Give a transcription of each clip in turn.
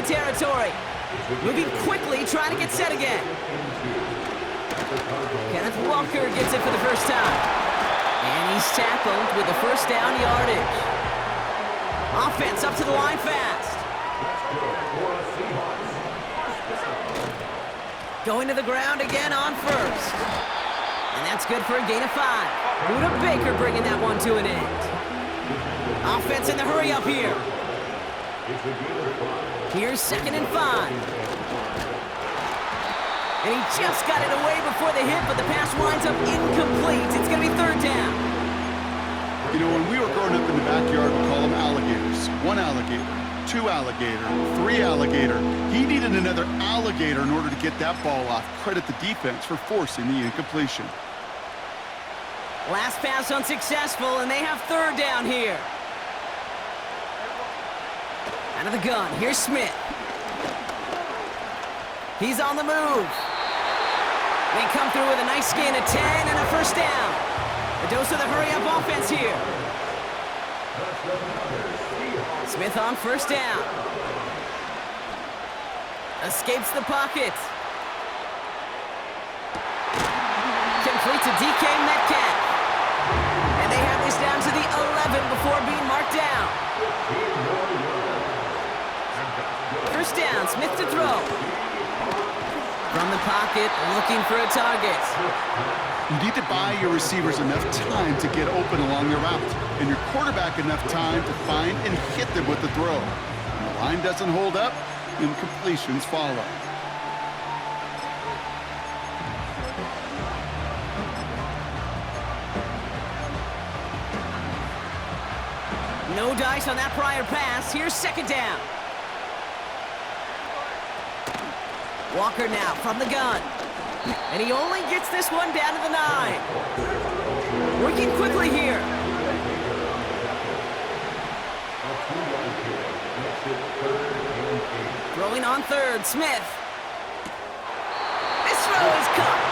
territory. Moving quickly, trying to get set again. Kenneth Walker gets it for the first time. And he's tackled with the first down yardage. Offense up to the line fast. Going to the ground again on first. And that's good for a gain of 5. Buda Baker bringing that one to an end. Offense in the hurry up here. Here's 2nd and 5. And he just got it away before the hit, but the pass winds up incomplete. It's going to be 3rd down. You know, when we were growing up in the backyard, we call them alligators. 1 alligator, 2 alligator, 3 alligator. He needed another alligator in order to get that ball off. Credit the defense for forcing the incompletion. Last pass unsuccessful, and they have 3rd down here. Out of the gun, here's Smith. He's on the move. They come through with a nice gain of 10 and a first down. A dose of the hurry-up offense here. Smith on first down. Escapes the pocket. Complete to DK Metcalf. And they have this down to the 11 before being marked down. First down, Smith to throw. From the pocket, looking for a target. You need to buy your receivers enough time to get open along their route, and your quarterback enough time to find and hit them with the throw. When the line doesn't hold up, incompletions follow. No dice on that prior pass. Here's 2nd down. Walker now from the gun. And he only gets this one down to the 9. Working quickly here. Throwing on 3rd, Smith. This throw is caught.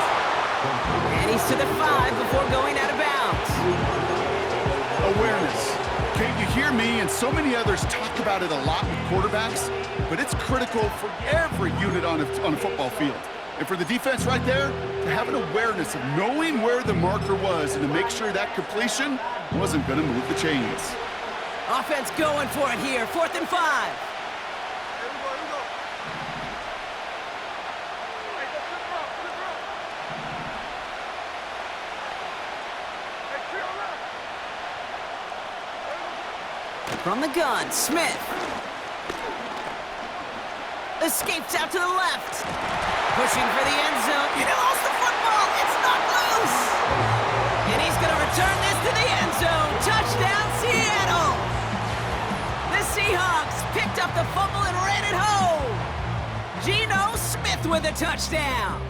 And he's to the 5 before going out of bounds. Awareness. Okay, you hear me and so many others talk about it a lot with quarterbacks, but it's critical for every unit on a football field. And for the defense right there, to have an awareness of knowing where the marker was and to make sure that completion wasn't going to move the chains. Offense going for it here, 4th and 5. From the gun, Smith. Escapes out to the left. Pushing for the end zone. He lost the football. It's not loose. And he's going to return this to the end zone. Touchdown, Seattle. The Seahawks picked up the fumble and ran it home. Geno Smith with a touchdown.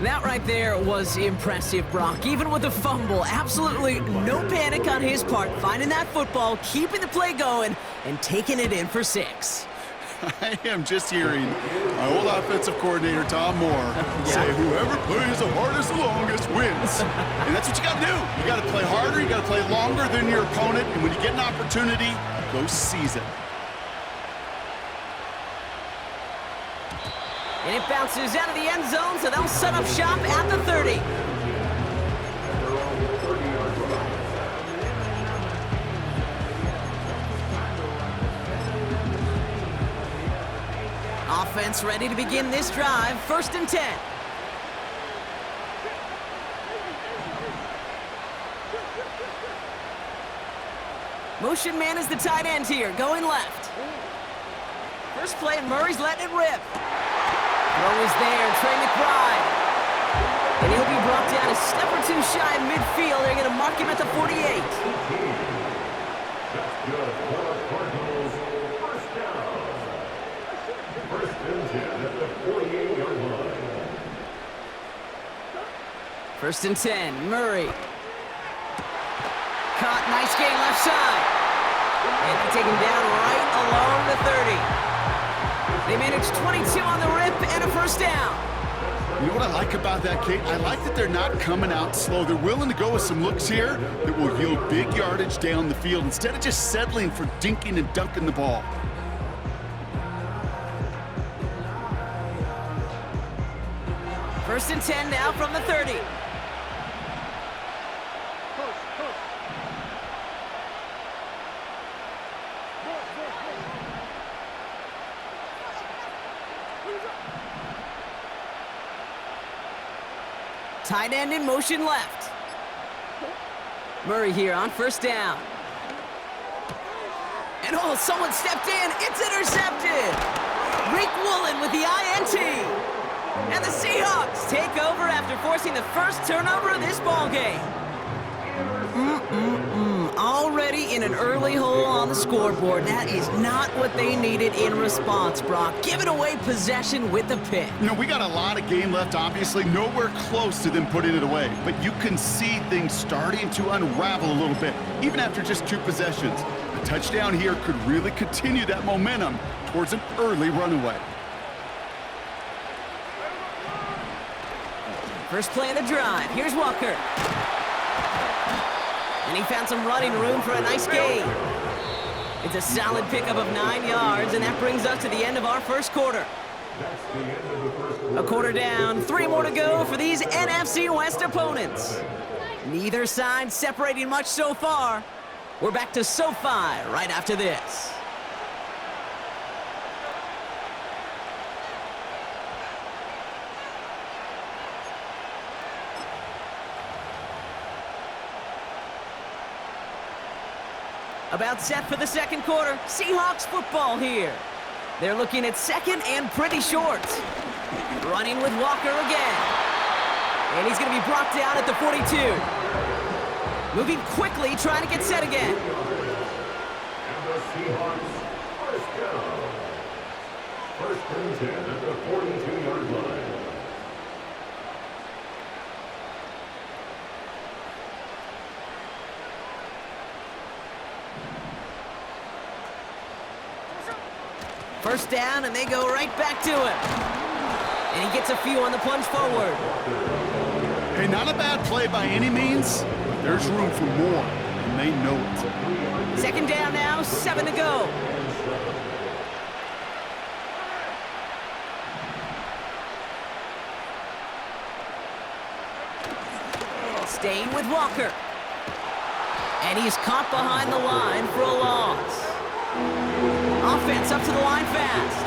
That right there was impressive, Brock. Even with the fumble, absolutely no panic on his part. Finding that football, keeping the play going, and taking it in for 6. I am just hearing my old offensive coordinator, Tom Moore, say whoever plays the hardest the longest wins. And that's what you got to do. You got to play harder, you got to play longer than your opponent, and when you get an opportunity, go seize it. And it bounces out of the end zone, so they'll set up shop at the 30. Offense ready to begin this drive, 1st and 10. Motion man is the tight end here, going left. First play, and Murray's letting it rip. Throw is there, Trey McBride. And he'll be brought down a step or 2 shy of midfield. They're going to mark him at the 48. That's good. Cardinals first down. 1st and 10 at the 48-yard line. 1st and 10, Murray. Caught, nice gain left side. And they take him down right along the 30. They managed 22 on the rip and a first down. You know what I like about that, Kate? I like that they're not coming out slow. They're willing to go with some looks here that will yield big yardage down the field instead of just settling for dinking and dunking the ball. First and 10 now from the 30. Tight end in motion left. Murray here on first down. And oh, someone stepped in. It's intercepted. Rick Woolen with the INT. And the Seahawks take over after forcing the first turnover of this ballgame. Already in an early hole on the scoreboard. That is not what they needed in response, Brock. Giving away possession with the pick. You know, we got a lot of game left, obviously. Nowhere close to them putting it away. But you can see things starting to unravel a little bit, even after just 2 possessions. A touchdown here could really continue that momentum towards an early runaway. First play of the drive. Here's Walker. And he found some running room for a nice gain. It's a solid pickup of 9 yards, and that brings us to the end of our first quarter. A quarter down, 3 more to go for these NFC West opponents. Neither side separating much so far. We're back to SoFi right after this. About set for the second quarter. Seahawks football here. They're looking at second and pretty short. Running with Walker again. And he's going to be brought down at the 42. Moving quickly, trying to get set again. And the Seahawks first down. First and 10 at the 42-yard line. First down, and they go right back to him. And he gets a few on the plunge forward. Hey, not a bad play by any means, but there's room for more, and they know it. Second down now, 7 to go. Staying with Walker. And he's caught behind the line for a loss. Offense up to the line fast.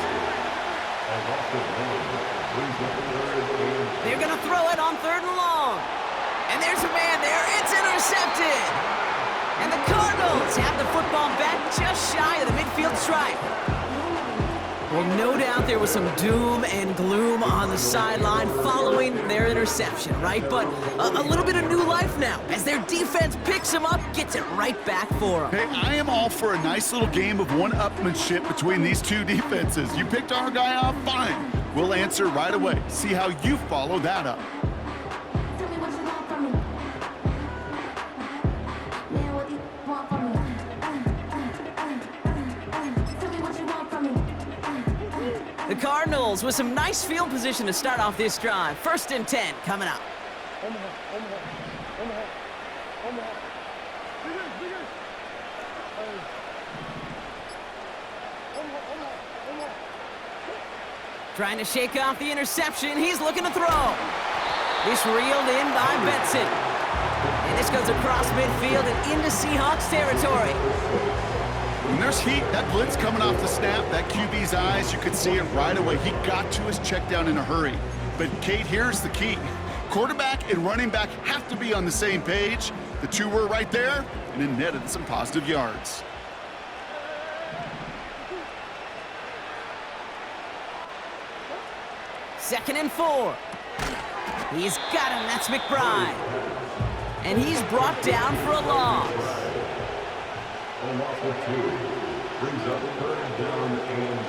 They're going to throw it on 3rd and long. And there's a man there. It's intercepted. And the Cardinals have the football back just shy of the midfield stripe. Well, no doubt there was some doom and gloom on the sideline following their interception, right? But a little bit of new life now as their defense picks them up, gets it right back for them. Hey, I am all for a nice little game of one-upmanship between these 2 defenses. You picked our guy out, fine. We'll answer right away. See how you follow that up. Tell me what you want from me. Man, what you want from me? Tell me what you want from me. The Cardinals with some nice field position to start off this drive. First and 10 coming up. Trying to shake off the interception. He's looking to throw. This reeled in by Benson. And this goes across midfield and into Seahawks territory. When there's heat, that blitz coming off the snap, that QB's eyes, you could see it right away. He got to his check down in a hurry. But, Kate, here's the key. Quarterback and running back have to be on the same page. The 2 were right there, and it netted some positive yards. Second and 4. He's got him. That's McBride. And he's brought down for a loss. A loss of 2 brings up 3rd down and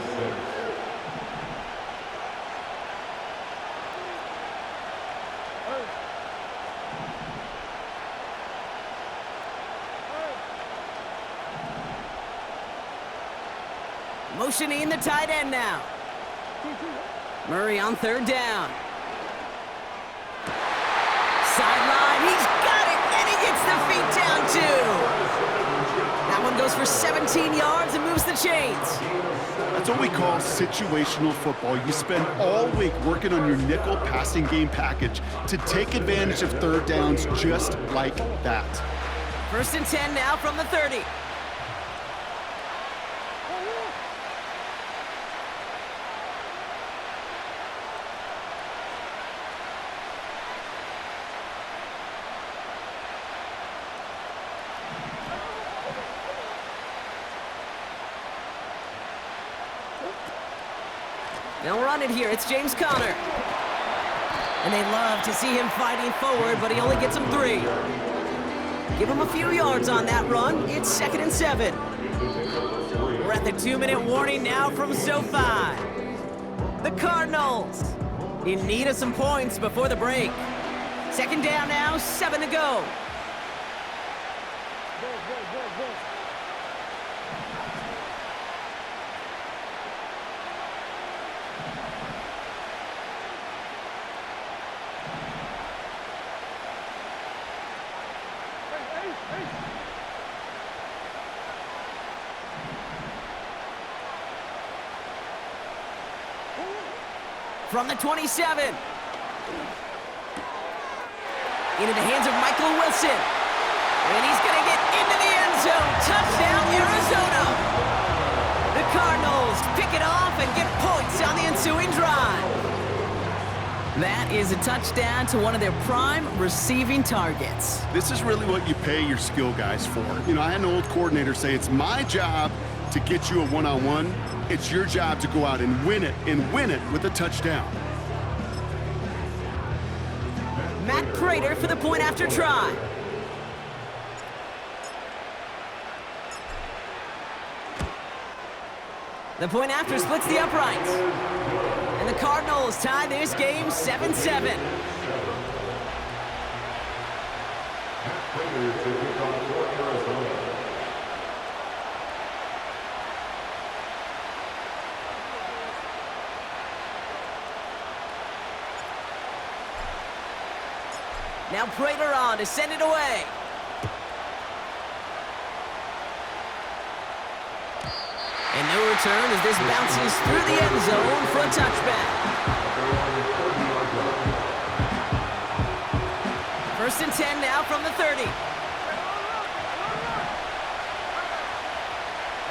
6. Motioning the tight end now. Murray on 3rd down. Sideline, he's got it, and he gets the feet down too. That one goes goes for 17 yards and moves the chains. That's what we call situational football. You spend all week working on your nickel passing game package to take advantage of third downs just like that. 1st and 10 now from the 30. They'll run it here. It's James Conner. And they love to see him fighting forward, but he only gets them 3. Give him a few yards on that run. It's 2nd and 7. We're at the 2-minute warning now from SoFi. The Cardinals in need of some points before the break. 2nd down now, 7 to go. From the 27. Into the hands of Michael Wilson. And he's going to get into the end zone. Touchdown, Arizona. The Cardinals pick it off and get points on the ensuing drive. That is a touchdown to one of their prime receiving targets. This is really what you pay your skill guys for. You know, I had an old coordinator say it's my job to get you a one-on-one. It's your job to go out and win it with a touchdown. Matt Prater for the point after try. The point after splits the uprights. And the Cardinals tie this game 7-7. Now Prater on to send it away. And no return as this bounces through the end zone for a touchback. 1st and 10 now from the 30.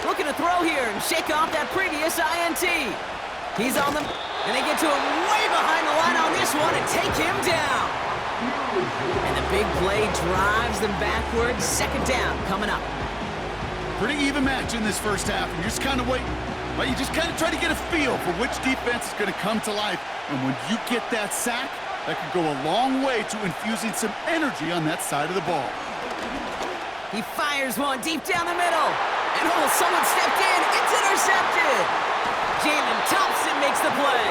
Looking to throw here and shake off that previous INT. He's on them, and they get to him way behind the line on this one and take him down. And the big play drives them backwards. 2nd down coming up. Pretty even match in this first half, and you're just kind of waiting. Well, you just kind of try to get a feel for which defense is going to come to life. And when you get that sack, that could go a long way to infusing some energy on that side of the ball. He fires one deep down the middle. And oh, someone stepped in. It's intercepted. Jalen Thompson makes the play.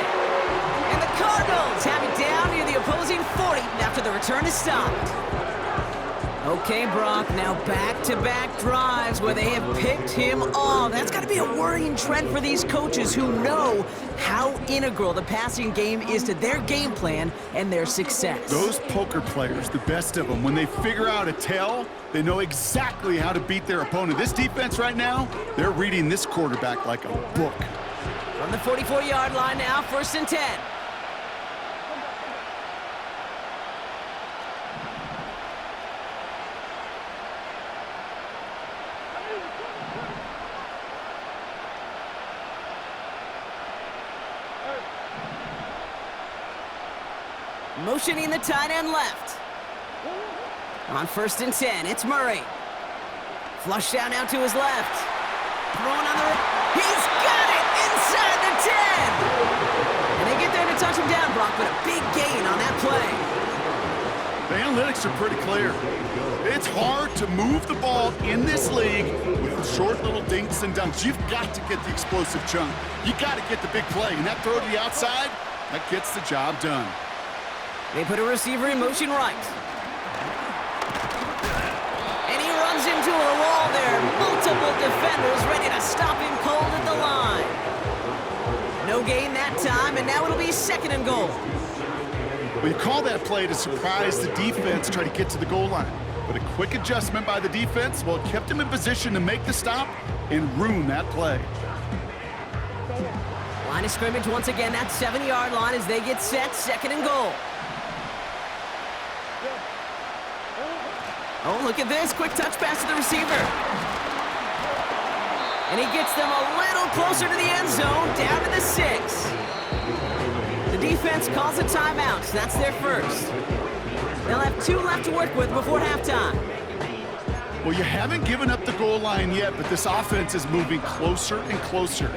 And the Cardinals have it down near the opposing 40 after the return is stopped. Okay, Brock, now back-to-back drives where they have picked him off. That's got to be a worrying trend for these coaches who know how integral the passing game is to their game plan and their success. Those poker players, the best of them, when they figure out a tell, they know exactly how to beat their opponent. This defense right now, they're reading this quarterback like a book. From the 44-yard line now, 1st and 10. Motioning the tight end left. On 1st and 10, it's Murray. Flush down now to his left. Throwing on the... He's got it inside the 10! And they get there to touch him down, Brock, but a big gain on that play. The analytics are pretty clear. It's hard to move the ball in this league with short little dinks and dunks. You've got to get the explosive chunk. You got to get the big play. And that throw to the outside, that gets the job done. They put a receiver in motion right. And he runs into a wall there. Multiple defenders ready to stop him cold at the line. No gain that time, and now it'll be 2nd and goal. Well, you call that play to surprise the defense, try to get to the goal line. But a quick adjustment by the defense, well, it kept him in position to make the stop and ruin that play. Line of scrimmage once again, that 7-yard line as they get set, 2nd and goal. Oh, look at this, quick touch pass to the receiver. And he gets them a little closer to the end zone, down to the 6. The defense calls a timeout, so that's their first. They'll have 2 left to work with before halftime. Well, you haven't given up the goal line yet, but this offense is moving closer and closer.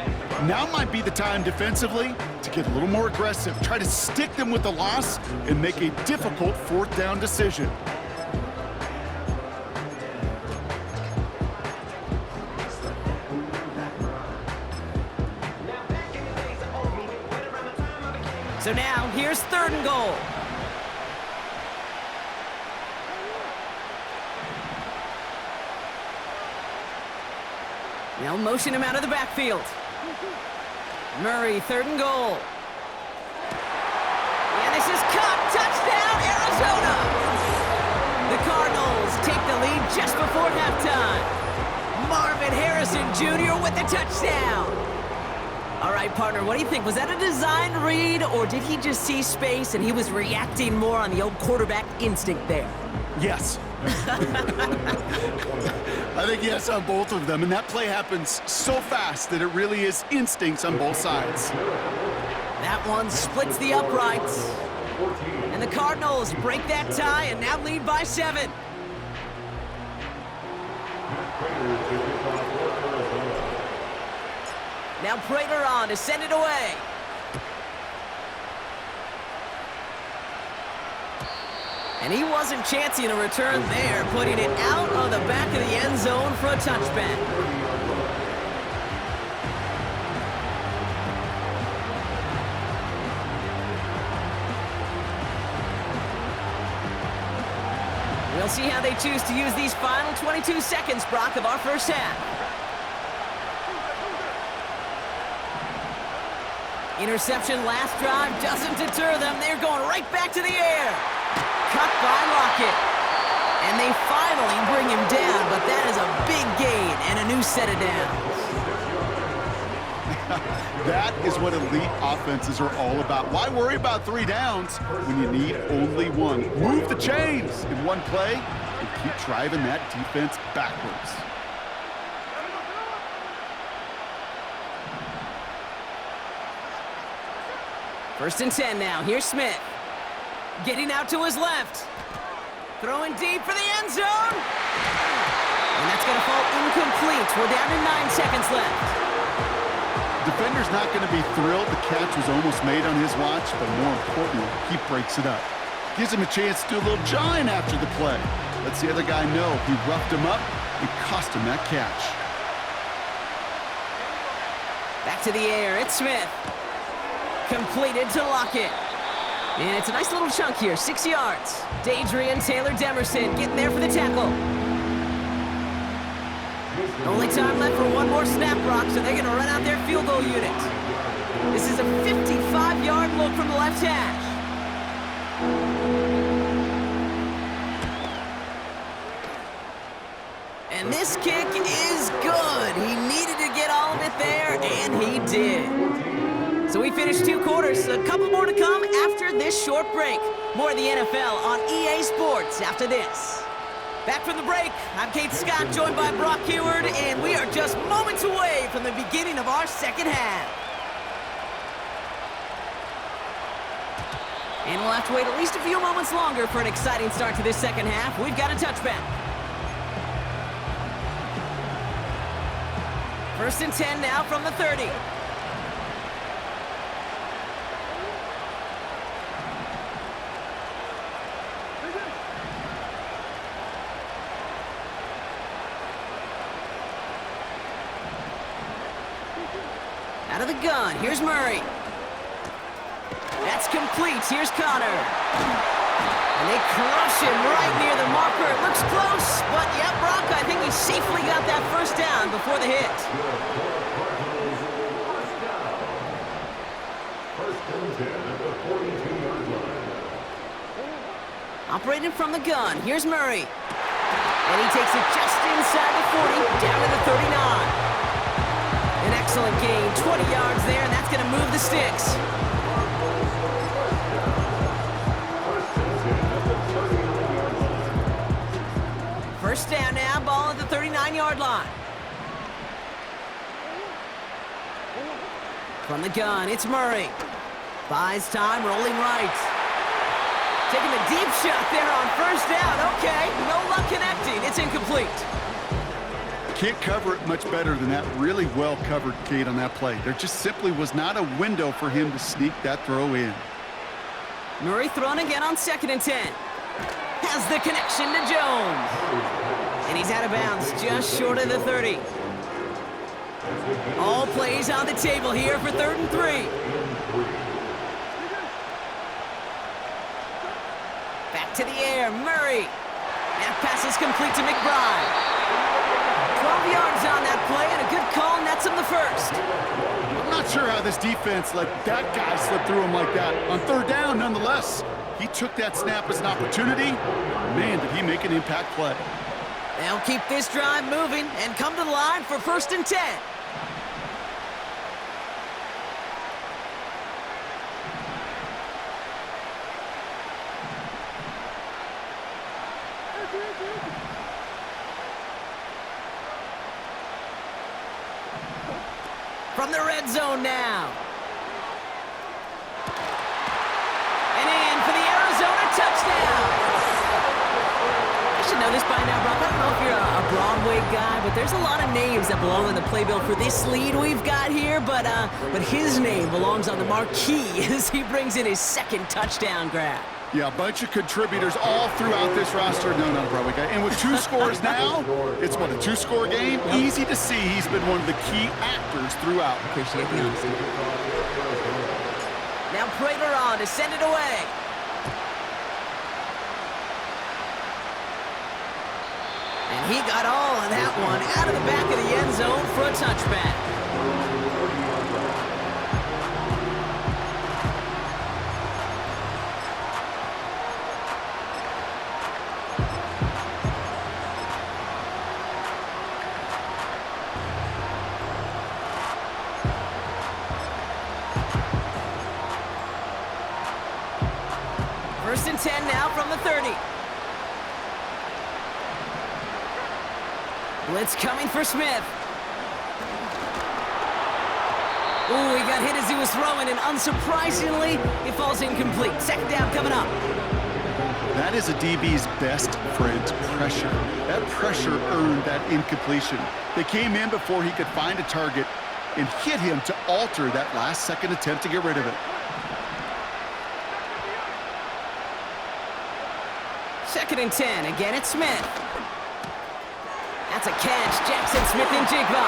Now might be the time defensively to get a little more aggressive, try to stick them with the loss, and make a difficult 4th down decision. So now, here's 3rd and goal. They'll motion him out of the backfield. Murray, 3rd and goal. And this is caught. Touchdown, Arizona! The Cardinals take the lead just before halftime. Marvin Harrison Jr. with the touchdown. All right, partner, what do you think? Was that a design read, or did he just see space and he was reacting more on the old quarterback instinct there? Yes. I think yes on both of them, and that play happens so fast that it really is instincts on both sides. That one splits the uprights. And the Cardinals break that tie and now lead by 7. Now Prater on to send it away. And he wasn't chancing a return there, putting it out of the back of the end zone for a touchback. We'll see how they choose to use these final 22 seconds, Brock, of our first half. Interception last drive doesn't deter them. They're going right back to the air. Cut by Lockett. And they finally bring him down, but that is a big gain and a new set of downs. That is what elite offenses are all about. Why worry about 3 downs when you need only 1? Move the chains in one play and keep driving that defense backwards. First and 10 now. Here's Smith. Getting out to his left. Throwing deep for the end zone. And that's going to fall incomplete. We're down to 9 seconds left. Defender's not going to be thrilled the catch was almost made on his watch, but more importantly, he breaks it up. Gives him a chance to do a little jawing after the play. Lets the other guy know he roughed him up and cost him that catch. Back to the air. It's Smith. Completed to Lockett. And it's a nice little chunk here, 6 yards. Dadrian Taylor-Demerson getting there for the tackle. Only time left for one more snap, Brock, so they're going to run out their field goal unit. This is a 55-yard look from the left hash. And this kick is good. He needed to get all of it there, and he did. So we finished 2 quarters. A couple more to come after this short break. More of the NFL on EA Sports after this. Back from the break, I'm Kate Scott, joined by Brock Heward, and we are just moments away from the beginning of our second half. And we'll have to wait at least a few moments longer for an exciting start to this second half. We've got a touchback. First and 10 now from the 30. Out of the gun, here's Murray. That's complete, here's Connor. And they crush him right near the marker. It looks close, but yeah, Brock, I think he safely got that first down before the hit. Operating from the gun, here's Murray. And he takes it just inside the 40, down to the 39. An excellent gain, 20 yards there, and that's going to move the sticks. First down now, ball at the 39-yard line. From the gun, it's Murray. Buys time, rolling right. Taking a deep shot there on first down. Okay, no luck connecting. It's incomplete. Can't cover it much better than that. Really well covered, Kate, on that play. There just simply was not a window for him to sneak that throw in. Murray thrown again on 2nd and 10. Has the connection to Jones. And he's out of bounds, just short of the 30. All plays on the table here for 3rd and 3. Back to the air, Murray. That pass is complete to McBride. 12 yards on that play, and a good call nets him the first. I'm not sure how this defense let that guy slip through him like that. On 3rd down, nonetheless, he took that snap as an opportunity. Man, did he make an impact play. They'll keep this drive moving and come to the line for 1st and 10. From the red zone now. And in for the Arizona touchdown. I should know this by now, Brock. I don't know if you're a Broadway guy, but there's a lot of names that belong on the playbill for this lead we've got here, but his name belongs on the marquee as he brings in his 2nd touchdown grab. Yeah, a bunch of contributors all throughout this roster. No, not a Broadway guy. And with 2 scores now, it's what, a 2-score game? Easy to see he's been one of the key actors throughout. Appreciate the honesty. Now Prater on to send it away. And he got all of that one out of the back of the end zone for a touchback. First and 10 now from the 30. Blitz coming for Smith. Ooh, he got hit as he was throwing, and unsurprisingly, it falls incomplete. 2nd down coming up. That is a DB's best friend, pressure. That pressure earned that incompletion. They came in before he could find a target and hit him to alter that last-second attempt to get rid of it. 2nd and 10. Again, it's Smith. That's a catch. Jackson Smith and Jigba.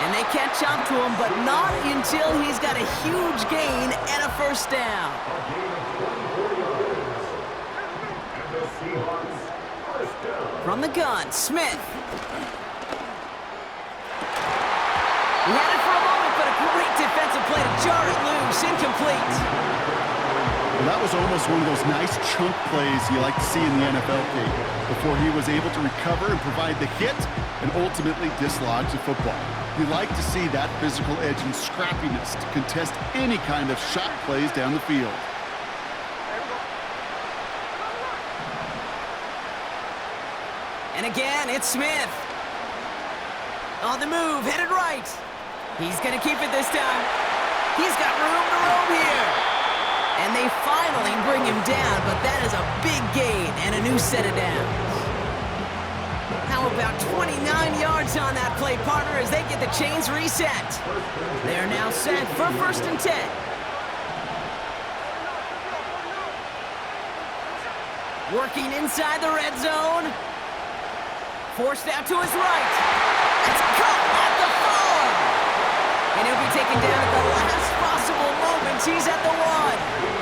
And they catch up to him, but not until he's got a huge gain and a first down. From the gun, Smith. He had it for a moment, but a great defensive play to jar it loose. Incomplete. Well, that was almost one of those nice chunk plays you like to see in the NFL, Kate, before he was able to recover and provide the hit and ultimately dislodge the football. You like to see that physical edge and scrappiness to contest any kind of shot plays down the field. And again, it's Smith. On the move, headed right. He's going to keep it this time. He's got room to roam here. And they finally bring him down, but that is a big gain and a new set of downs. How about 29 yards on that play, partner, as they get the chains reset. They're now set for 1st and 10. Working inside the red zone. Forced out to his right. It's caught at the 4. And he'll be taken down at the last possible moment. He's at the 1.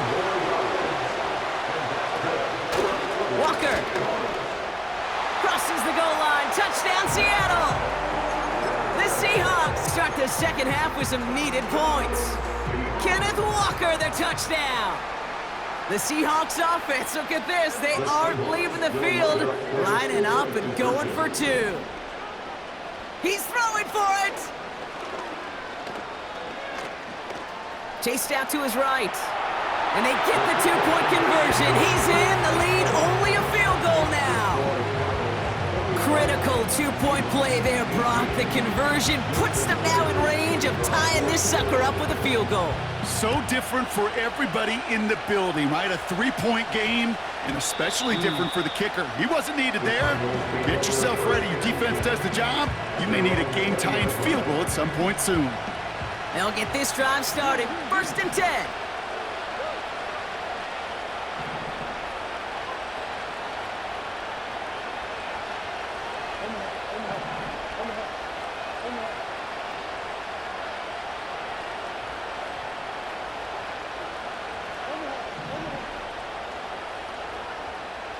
Walker crosses the goal line. Touchdown, Seattle. The Seahawks start the 2nd half with some needed points. Kenneth Walker, the touchdown. The Seahawks offense, look at this. They aren't leaving the field, lining up and going for two. He's throwing for it. Chased out to his right. And they get the two-point conversion. He's in the lead, only a field goal now. Critical two-point play there, Brock. The conversion puts them now in range of tying this sucker up with a field goal. So different for everybody in the building, right? A three-point game, and especially different for the kicker. He wasn't needed there. Get yourself ready. Your defense does the job. You may need a game-tying field goal at some point soon. They'll get this drive started. 1st and 10.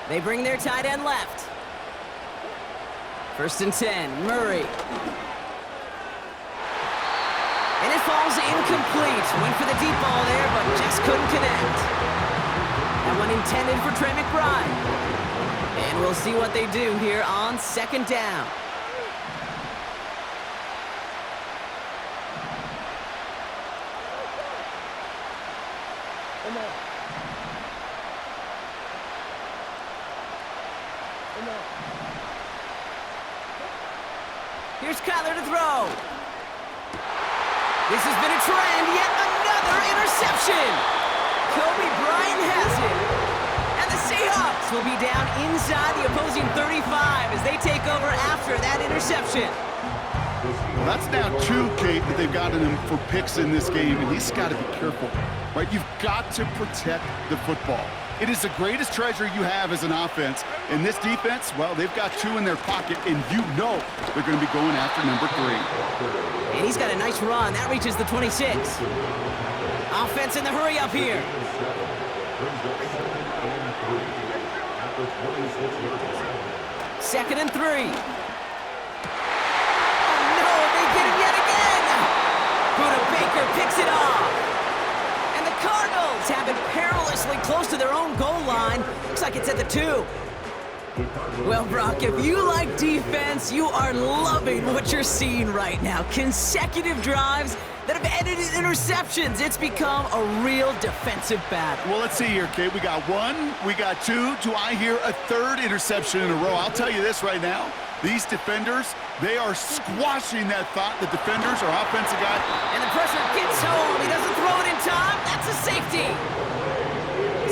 They bring their tight end left. 1st and 10, Murray. And it falls incomplete. Went for the deep ball there, but just couldn't connect. That one intended for Trey McBride. And we'll see what they do here on 2nd down. Here's Kyler to throw. This has been a trend, yet another interception. Kobe Bryant has it. And the Seahawks will be down inside the opposing 35 as they take over after that interception. Well, that's now 2, Kate, that they've gotten him for picks in this game, and he's got to be careful, right? You've got to protect the football. It is the greatest treasure you have as an offense. In this defense, well, they've got 2 in their pocket, and you know they're going to be going after number 3. And he's got a nice run. That reaches the 26. Offense in the hurry up here. 2nd and 3. Oh, no, they get him yet again. Buda Baker picks it off. And the Cardinals have it perilously close to their own goal line. Looks like it's at the 2. Well, Brock, if you like defense, you are loving what you're seeing right now. Consecutive drives that have ended in interceptions. It's become a real defensive battle. Well, let's see here, Kate. We got 1, we got 2. Do I hear a 3rd interception in a row? I'll tell you this right now. These defenders, they are squashing that thought. The defenders are offensive guy. And the pressure gets home. He doesn't throw it in time. That's a safety.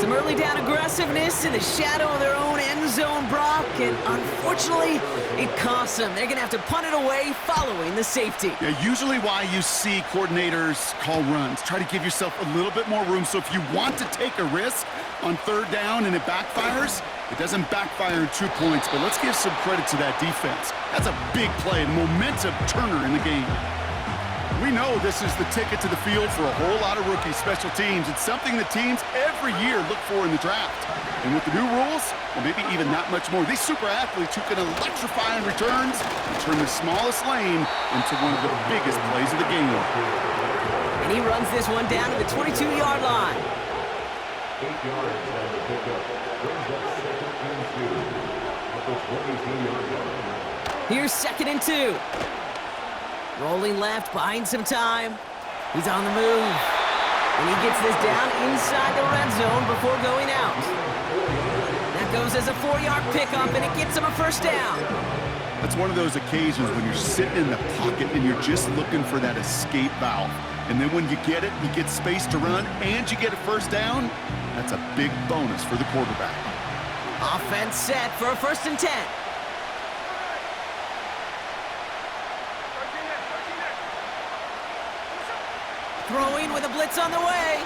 Some early down aggressiveness in the shadow of their own end zone, Brock, and unfortunately, it costs them. They're going to have to punt it away following the safety. Yeah, usually why you see coordinators call runs. Try to give yourself a little bit more room, so if you want to take a risk on 3rd down and it backfires, it doesn't backfire in 2 points, but let's give some credit to that defense. That's a big play, momentum turner in the game. We know this is the ticket to the field for a whole lot of rookie special teams. It's something that teams every year look for in the draft. And with the new rules, well, maybe even not much more, these super athletes who can electrify in returns and turn the smallest lane into one of the biggest plays of the game. And he runs this one down to the 22-yard line. 8 yards on the pickup. Brings up 2nd and 2 at the 22-yard line. Here's 2nd and 2. Rolling left, buying some time. He's on the move. And he gets this down inside the red zone before going out. That goes as a 4-yard pickup, and it gets him a 1st down. That's one of those occasions when you're sitting in the pocket and you're just looking for that escape valve. And then when you get it, you get space to run, and you get a 1st down, that's a big bonus for the quarterback. Offense set for a 1st and 10. Throwing with a blitz on the way.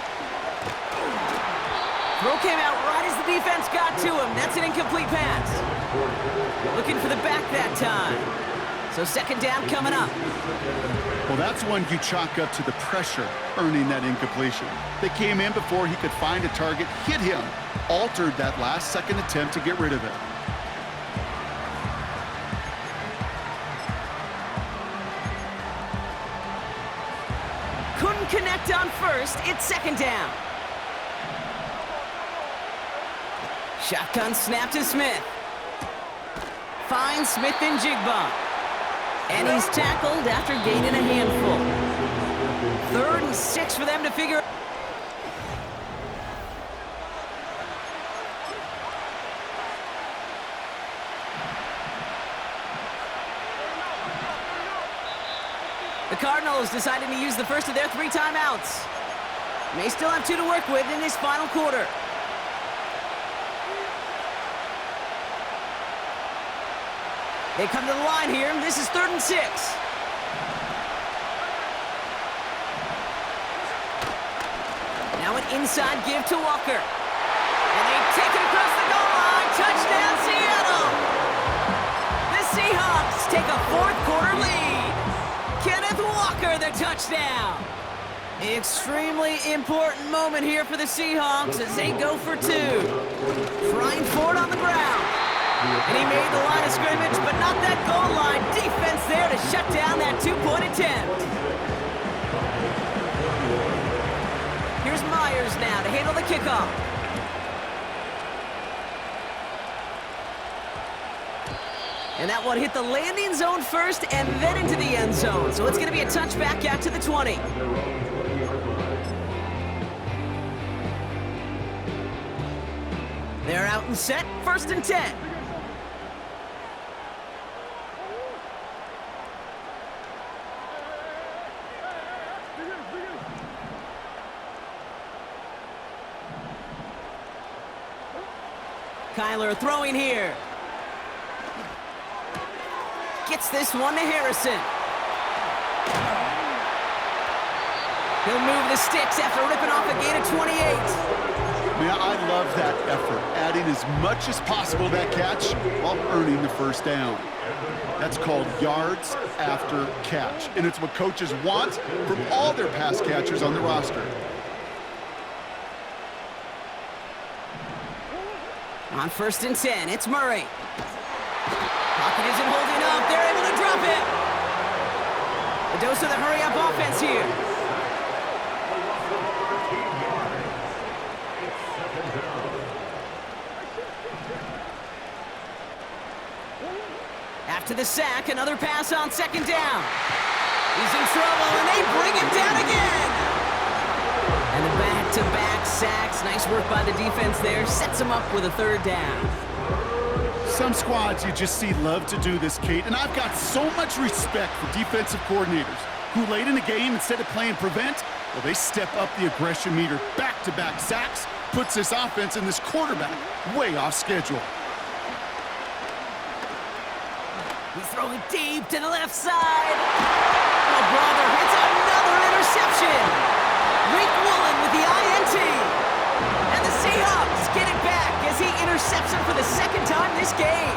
Throw came out right as the defense got to him. That's an incomplete pass. Looking for the back that time. So 2nd down coming up. Well, that's one you chalk up to the pressure earning that incompletion. They came in before he could find a target, hit him, altered that last second attempt to get rid of it. Couldn't connect on 1st. It's 2nd down. Shotgun snap to Smith. Finds Smith and Jigba. And he's tackled after gaining a handful. 3rd and 6 for them to figure. The Cardinals deciding to use the first of their 3 timeouts. May still have 2 to work with in this final quarter. They come to the line here. This is 3rd and 6. Now an inside give to Walker. And they take it across the goal line. Touchdown, Seattle! The Seahawks take a 4th quarter lead. Kenneth Walker, the touchdown. Extremely important moment here for the Seahawks as they go for 2. Frying forward on the ground. And he made the line of scrimmage, but not that goal line. Defense there to shut down that 2-point attempt. Here's Myers now to handle the kickoff. And that one hit the landing zone first and then into the end zone. So it's going to be a touchback out to the 20. They're out and set, 1st and 10. Kyler throwing here. Gets this one to Harrison. He'll move the sticks after ripping off a gain of 28. Man, I love that effort, adding as much as possible to that catch while earning the 1st down. That's called yards after catch, and it's what coaches want from all their pass catchers on the roster. On 1st and 10, it's Murray. Pocket isn't holding up. They're able to drop it. A dose of the hurry-up offense here. After the sack, another pass on 2nd down. He's in trouble, and they bring him down again. And the back-to-back sacks. Nice work by the defense there. Sets him up with a 3rd down. Some squads you just see love to do this, Kate, and I've got so much respect for defensive coordinators who late in the game, instead of playing prevent, well, they step up the aggression meter. Back-to-back sacks puts this offense and this quarterback way off schedule. He's throwing deep to the left side. Oh, brother, it's another interception. Rick Woolen with the INT. And the Seahawks get it back as he intercepts him for the 2nd time this game.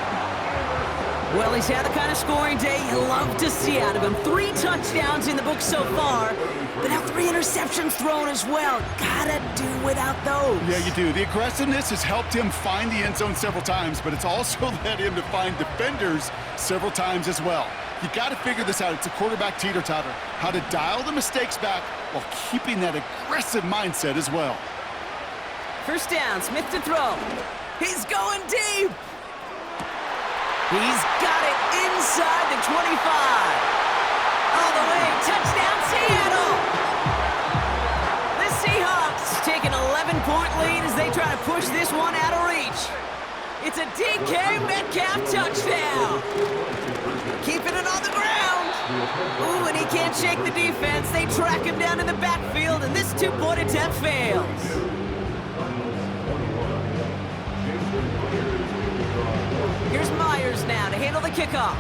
Well, he's had the kind of scoring day you love to see out of him. 3 touchdowns in the book so far, but now 3 interceptions thrown as well. Gotta do without those. Yeah, you do. The aggressiveness has helped him find the end zone several times, but it's also led him to find defenders several times as well. You got to figure this out. It's a quarterback teeter-totter. How to dial the mistakes back while keeping that aggressive mindset as well. 1st down, Smith to throw. He's going deep. He's got it inside the 25. All the way, touchdown Seattle. The Seahawks take an 11-point lead as they try to push this one out of reach. It's a DK Metcalf touchdown. Keeping it on the ground. Ooh, and he can't shake the defense. They track him down in the backfield, and this 2-point attempt fails. Here's Myers now to handle the kickoff.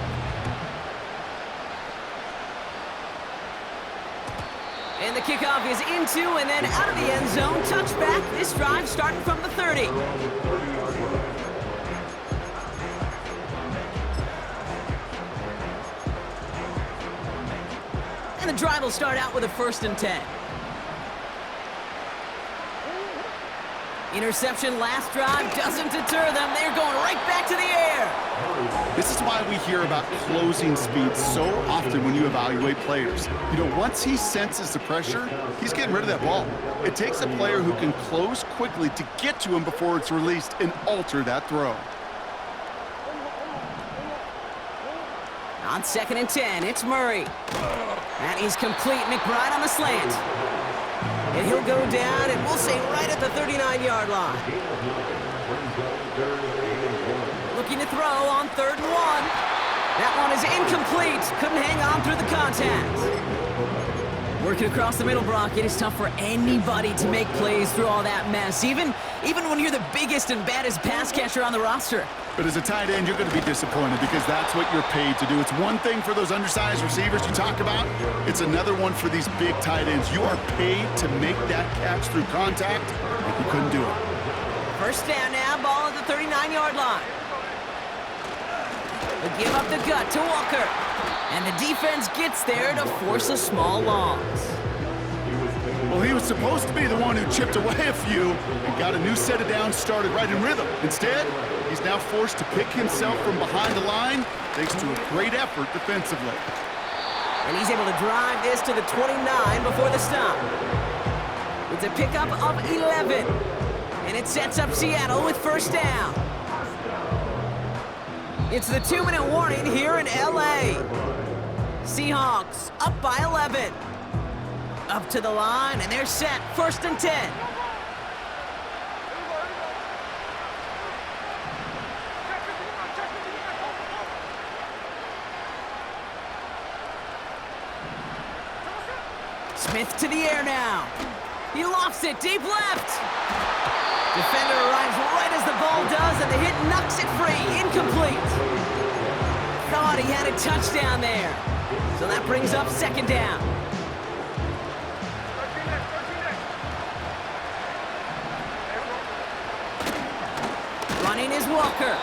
And the kickoff is into and then out of the end zone. Touchback. This drive starting from the 30. And the drive will start out with a 1st and 10. Interception last drive doesn't deter them. They're going right back to the air. This is why we hear about closing speed so often when you evaluate players. You know, once he senses the pressure, he's getting rid of that ball. It takes a player who can close quickly to get to him before it's released and alter that throw. On 2nd and 10, it's Murray. And he's complete. McBride on the slant. And he'll go down, and we'll say right at the 39-yard line. Looking to throw on 3rd and 1. That one is incomplete. Couldn't hang on through the contact. Working across the middle, Brock, it is tough for anybody to make plays through all that mess, even when you're the biggest and baddest pass catcher on the roster. But as a tight end, you're going to be disappointed because that's what you're paid to do. It's one thing for those undersized receivers you talk about. It's another one for these big tight ends. You are paid to make that catch through contact, and you couldn't do it. First down now, ball at the 39-yard line. They give up the gut to Walker. And the defense gets there to force a small loss. Well, he was supposed to be the one who chipped away a few and got a new set of downs started right in rhythm. Instead, he's now forced to pick himself from behind the line thanks to a great effort defensively. And he's able to drive this to the 29 before the stop. It's a pickup of 11. And it sets up Seattle with first down. It's the 2-minute warning here in LA. Seahawks up by 11. Up to the line, and they're set. 1st and 10. Smith to the air now. He lofts it deep left. Defender arrives right as the ball does, and the hit knocks it free. Incomplete. Thought he had a touchdown there. So that brings up 2nd down. Running is Walker.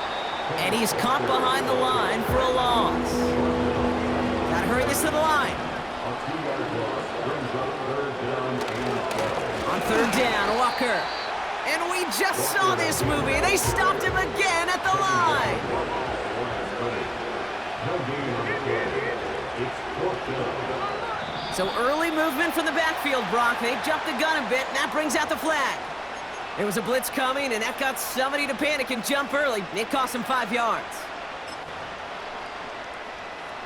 And he's caught behind the line for a loss. Gotta hurry this to the line. On 3rd down, Walker. And we just saw this movie. They stopped him again at the line. So early movement from the backfield, Brock. They jumped the gun a bit, and that brings out the flag. There was a blitz coming, and that got somebody to panic and jump early. It cost him 5 yards.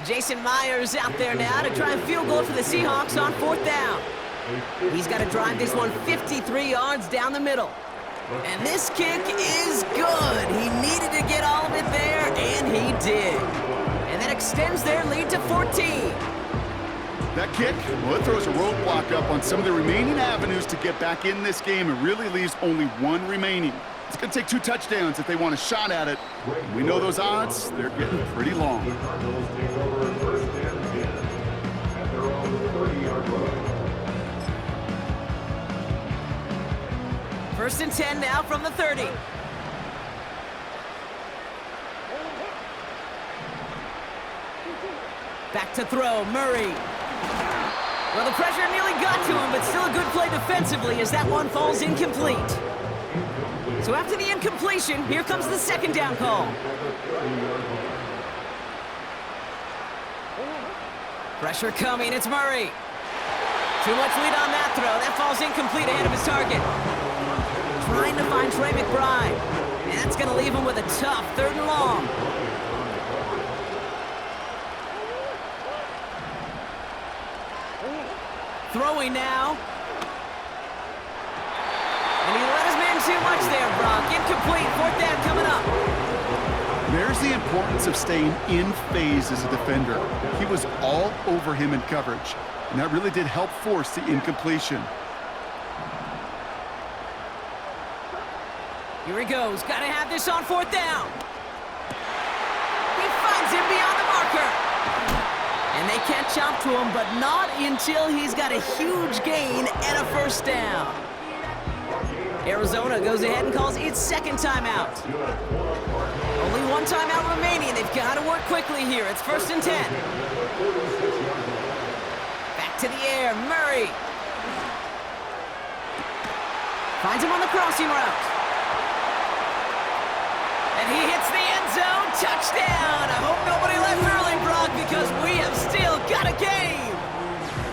Jason Myers out there now to try and field goal for the Seahawks on 4th down. He's got to drive this one 53 yards down the middle. And this kick is good. He needed to get all of it there, and he did. And that extends their lead to 14. That kick, well, it throws a roadblock up on some of the remaining avenues to get back in this game and really leaves only one remaining. It's going to take 2 touchdowns if they want a shot at it. We know those odds, they're getting pretty long. The Cardinals take over 1st and 10 at their own 30-yard line. 1st and 10 now from the 30. Back to throw, Murray. Well, the pressure nearly got to him, but still a good play defensively as that one falls incomplete. So after the incompletion, here comes the 2nd down call. Pressure coming, it's Murray. Too much lead on that throw. That falls incomplete ahead of his target. Trying to find Trey McBride. And that's going to leave him with a tough 3rd and long. Throwing now. And he let his man too much there, Brock. Incomplete. 4th down coming up. There's the importance of staying in phase as a defender. He was all over him in coverage, and that really did help force the incompletion. Here he goes. Got to have this on 4th down. He finds him beyond the marker. And they catch up to him, but not until he's got a huge gain and a 1st down. Arizona goes ahead and calls its 2nd timeout. Only 1 timeout remaining. They've got to work quickly here. It's 1st and 10. Back to the air. Murray. Finds him on the crossing route. And he hits the end zone. Touchdown! I hope nobody left early, Brock, because we have still got a game.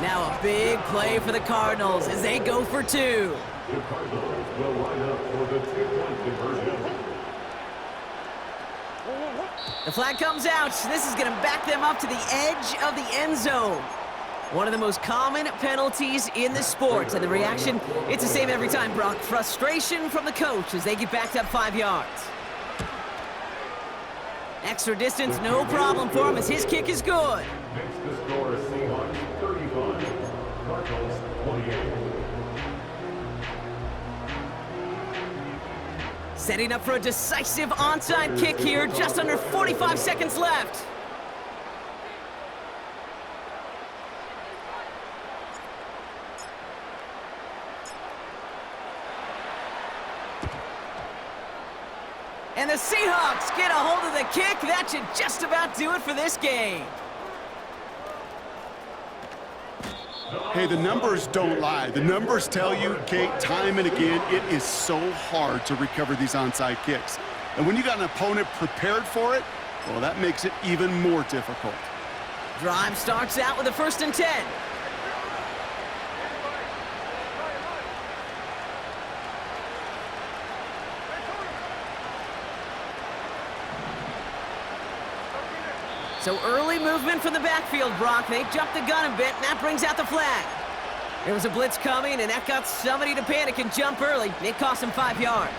Now a big play for the Cardinals as they go for 2. The Cardinals will line up for the 2-point conversion. The flag comes out. This is going to back them up to the edge of the end zone. One of the most common penalties in the sport. And the reaction, it's the same every time, Brock. Frustration from the coach as they get backed up 5 yards. Extra distance, no problem for him as his kick is good. Makes the score Seahawks 35, Cardinals 28. Setting up for a decisive onside kick here, just under 45 seconds left. And the Seahawks get a hold of the kick. That should just about do it for this game. Hey, the numbers don't lie. The numbers tell you, Kate, time and again, it is so hard to recover these onside kicks. And when you got an opponent prepared for it, well, that makes it even more difficult. Drive starts out with a 1st and 10. So early movement from the backfield, Brock. They jumped the gun a bit, and that brings out the flag. There was a blitz coming, and that got somebody to panic and jump early. It cost them 5 yards.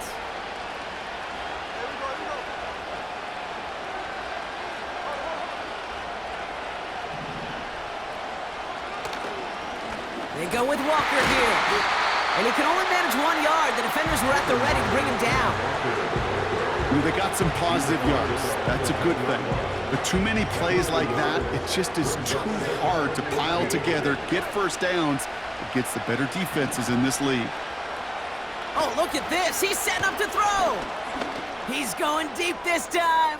They go with Walker here. And he can only manage 1 yard. The defenders were at the ready to bring him down. They got some positive yards. That's a good thing. But too many plays like that, it just is too hard to pile together, get first downs against the better defenses in this league. Oh, look at this. He's setting up to throw. He's going deep this time.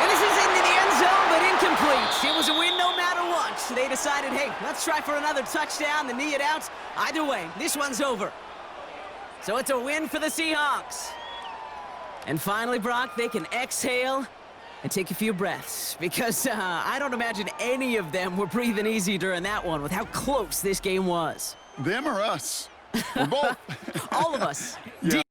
And this is into the end zone, but incomplete. It was a win no matter what. They decided, hey, let's try for another touchdown, the knee it out. Either way, this one's over. So it's a win for the Seahawks. And finally, Brock, they can exhale and take a few breaths because I don't imagine any of them were breathing easy during that one with how close this game was. Them or us? We're both. All of us. Yeah.